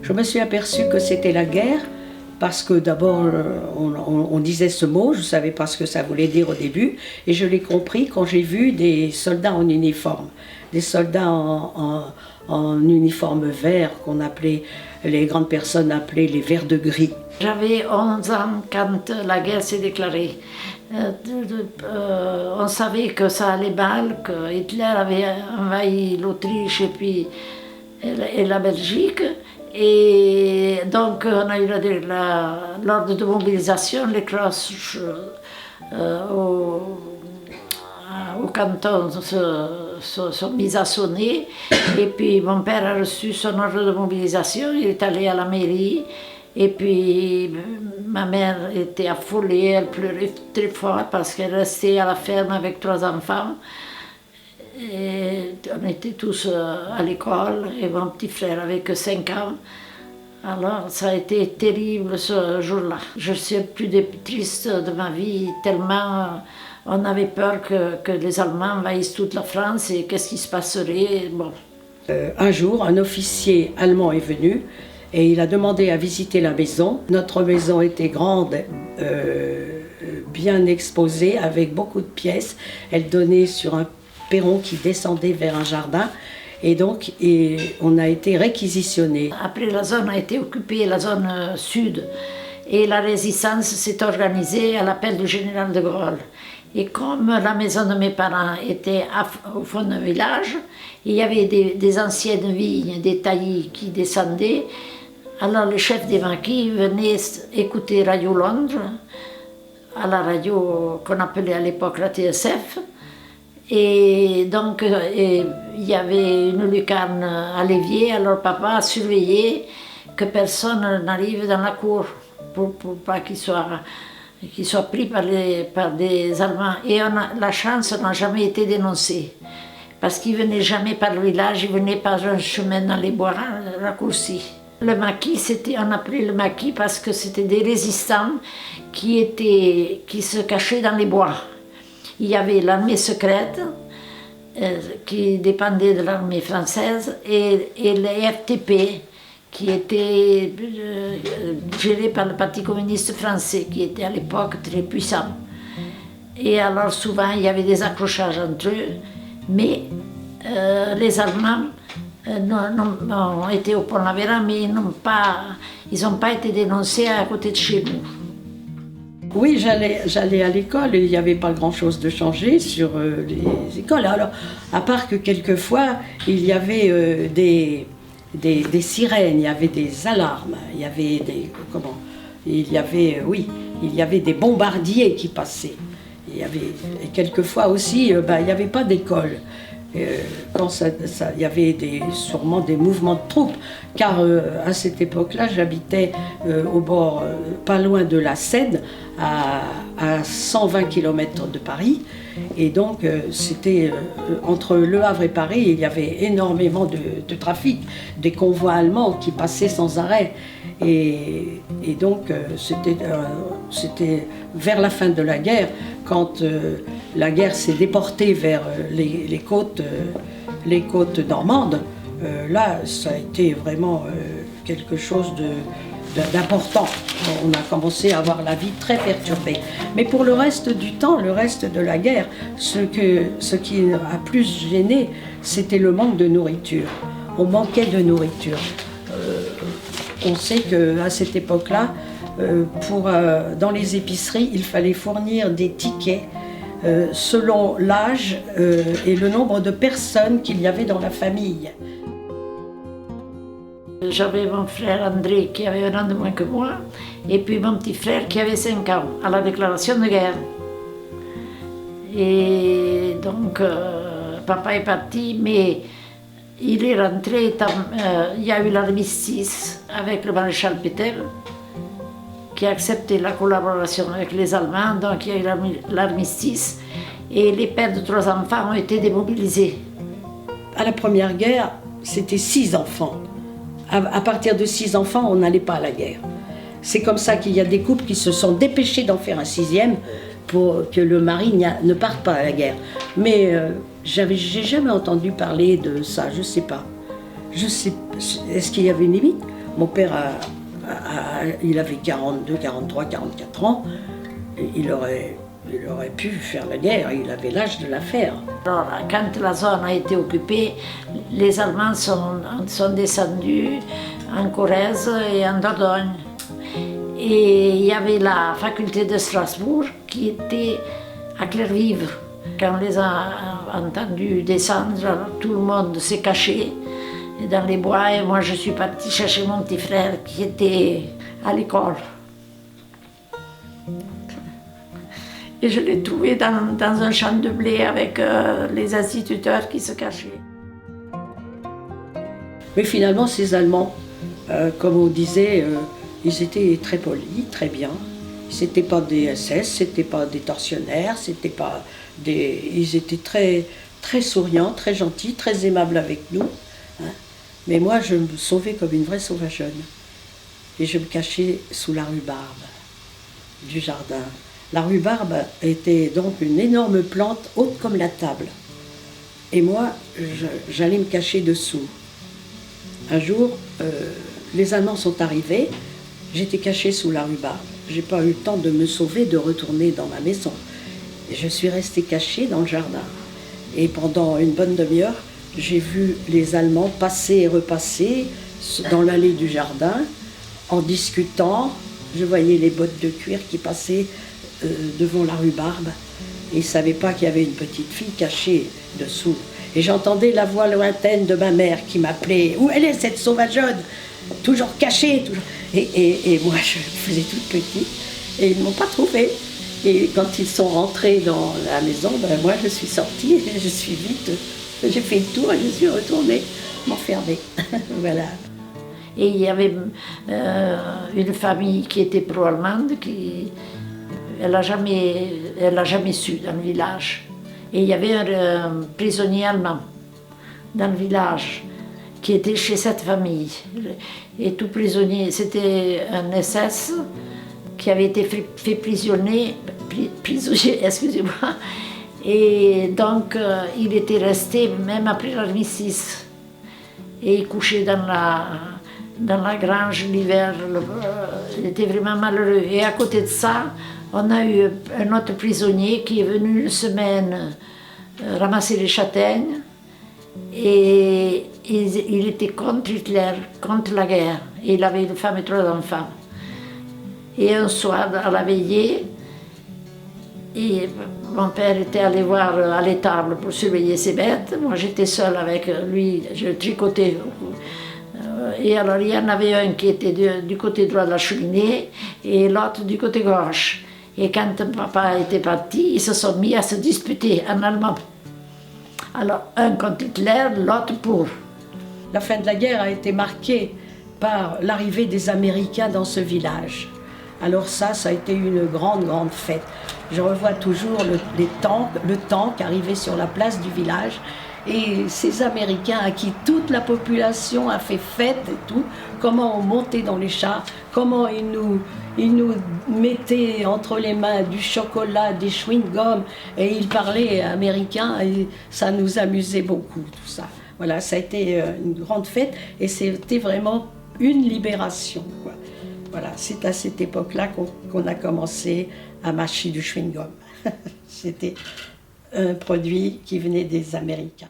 je me suis aperçue que c'était la guerre, parce que d'abord on disait ce mot, je ne savais pas ce que ça voulait dire au début, et je l'ai compris quand j'ai vu des soldats en uniforme, des soldats en uniforme vert, qu'on appelait, les grandes personnes appelaient les verts de gris. J'avais 11 ans quand la guerre s'est déclarée. On savait que ça allait mal, que Hitler avait envahi l'Autriche et la Belgique. Et donc on a eu l'ordre de mobilisation, les cloches au canton sont mises à sonner. Et puis mon père a reçu son ordre de mobilisation, il est allé à la mairie. Et puis ma mère était affolée, elle pleurait très fort parce qu'elle restait à la ferme avec 3 enfants. Et on était tous à l'école et mon petit frère avait que 5 ans. Alors ça a été terrible ce jour-là. Je suis le plus triste de ma vie tellement on avait peur que les Allemands envahissent toute la France et qu'est-ce qui se passerait. Bon. Un jour, un officier allemand est venu et il a demandé à visiter la maison. Notre maison était grande, bien exposée, avec beaucoup de pièces. Elle donnait sur un perron qui descendait vers un jardin. Et donc, on a été réquisitionnés. Après, la zone a été occupée, la zone sud. Et la résistance s'est organisée à l'appel du général de Gaulle. Et comme la maison de mes parents était au fond d'un village, il y avait des anciennes vignes, des taillis qui descendaient. Alors le chef des maquis venait écouter Radio Londres, à la radio qu'on appelait à l'époque la TSF. Et donc il y avait une lucarne à l'évier, alors papa a surveillé que personne n'arrive dans la cour pour pas qu'il soit pris par des Allemands. Et la chance n'a jamais été dénoncée, parce qu'ils ne venaient jamais par le village, ils venaient par un chemin dans les bois raccourcis. Le maquis, on appelait le maquis parce que c'était des résistants qui se cachaient dans les bois. Il y avait l'armée secrète qui dépendait de l'armée française et les FTP qui étaient gérés par le Parti communiste français qui était à l'époque très puissant. Et alors souvent il y avait des accrochages entre eux, mais les Allemands ont été au Pont-l'Avéran, mais ils n'ont pas été dénoncés à côté de chez nous. Oui, j'allais à l'école, il n'y avait pas grand-chose de changé sur les écoles. Alors, à part que quelquefois, il y avait des sirènes, il y avait des alarmes, il y avait des bombardiers qui passaient. Et quelquefois aussi, il n'y avait pas d'école. Quand il y avait sûrement des mouvements de troupes, car à cette époque-là, j'habitais au bord, pas loin de la Seine, à 120 km de Paris, et donc c'était entre Le Havre et Paris, il y avait énormément de trafic, des convois allemands qui passaient sans arrêt, et donc c'était vers la fin de la guerre, quand la guerre s'est déportée vers les côtes normandes, là ça a été vraiment quelque chose d'important. On a commencé à avoir la vie très perturbée. Mais pour le reste du temps, le reste de la guerre, ce qui a plus gêné, c'était le manque de nourriture. On manquait de nourriture. On sait qu'à cette époque-là, dans les épiceries, il fallait fournir des tickets selon l'âge et le nombre de personnes qu'il y avait dans la famille. J'avais mon frère André qui avait 1 an de moins que moi, et puis mon petit frère qui avait 5 ans, à la déclaration de guerre. Et donc, papa est parti, mais il est rentré, il y a eu l'armistice avec le maréchal Pétain, qui a accepté la collaboration avec les Allemands, donc il y a eu l'armistice, et les pères de 3 enfants ont été démobilisés. À la Première Guerre, c'était 6 enfants. À partir de 6 enfants, on n'allait pas à la guerre. C'est comme ça qu'il y a des couples qui se sont dépêchés d'en faire un 6e pour que le mari ne parte pas à la guerre. Mais j'ai jamais entendu parler de ça, je sais pas. Est-ce qu'il y avait une limite? Mon père, il avait 42, 43, 44 ans. Et il aurait pu faire la guerre, il avait l'âge de la faire. Alors, quand la zone a été occupée, les Allemands sont descendus en Corrèze et en Dordogne. Et il y avait la faculté de Strasbourg qui était à Clervivre. Quand on les a entendus descendre, alors tout le monde s'est caché dans les bois et moi je suis partie chercher mon petit frère qui était à l'école. Et je l'ai trouvé dans un champ de blé avec les instituteurs qui se cachaient. Mais finalement, ces Allemands, comme on disait, ils étaient très polis, très bien. C'était pas des SS, c'était pas des tortionnaires, c'était pas des... Ils étaient très, très souriants, très gentils, très aimables avec nous. Hein. Mais moi, je me sauvais comme une vraie sauvageonne. Et je me cachais sous la rhubarbe du jardin. La rhubarbe était donc une énorme plante haute comme la table. Et moi, j'allais me cacher dessous. Un jour, les Allemands sont arrivés, j'étais cachée sous la rhubarbe. J'ai pas eu le temps de me sauver, de retourner dans ma maison. Et je suis restée cachée dans le jardin. Et pendant une bonne demi-heure, j'ai vu les Allemands passer et repasser dans l'allée du jardin, en discutant. Je voyais les bottes de cuir qui passaient devant la rhubarbe. Et ils ne savaient pas qu'il y avait une petite fille cachée dessous. Et j'entendais la voix lointaine de ma mère qui m'appelait. « Où elle est, cette sauvageonne? Toujours cachée, toujours... » Et moi, je faisais toute petite. Et ils ne m'ont pas trouvée. Et quand ils sont rentrés dans la maison, ben moi, je suis sortie et je suis vite... J'ai fait le tour et je suis retournée m'enfermer. Voilà. Et il y avait une famille qui était pro-allemande, qui... Elle n'a jamais su dans le village. Et il y avait un prisonnier allemand dans le village qui était chez cette famille. Et tout prisonnier, c'était un SS qui avait été fait prisonnier, excusez-moi. Et donc il était resté même après l'armistice. Et il couchait dans la grange l'hiver. Il était vraiment malheureux. Et à côté de ça, on a eu un autre prisonnier qui est venu une semaine ramasser les châtaignes et il était contre Hitler, contre la guerre. Et il avait une femme et 3 enfants. Et un soir, à la veillée, et mon père était allé voir à l'étable pour surveiller ses bêtes. Moi, j'étais seule avec lui, je tricotais. Et alors, il y en avait un qui était du côté droit de la cheminée et l'autre du côté gauche. Et quand papa était parti, ils se sont mis à se disputer en allemand. Alors, un contre Hitler, l'autre pour. La fin de la guerre a été marquée par l'arrivée des Américains dans ce village. Alors ça a été une grande, grande fête. Je revois toujours le tank arrivé sur la place du village. Et ces Américains à qui toute la population a fait fête et tout, comment on montait dans les chars, comment ils nous mettaient entre les mains du chocolat, des chewing-gums, et ils parlaient américain, et ça nous amusait beaucoup, tout ça. Voilà, ça a été une grande fête, et c'était vraiment une libération, quoi. Voilà, c'est à cette époque-là qu'on a commencé à mâcher du chewing-gum. C'était un produit qui venait des Américains.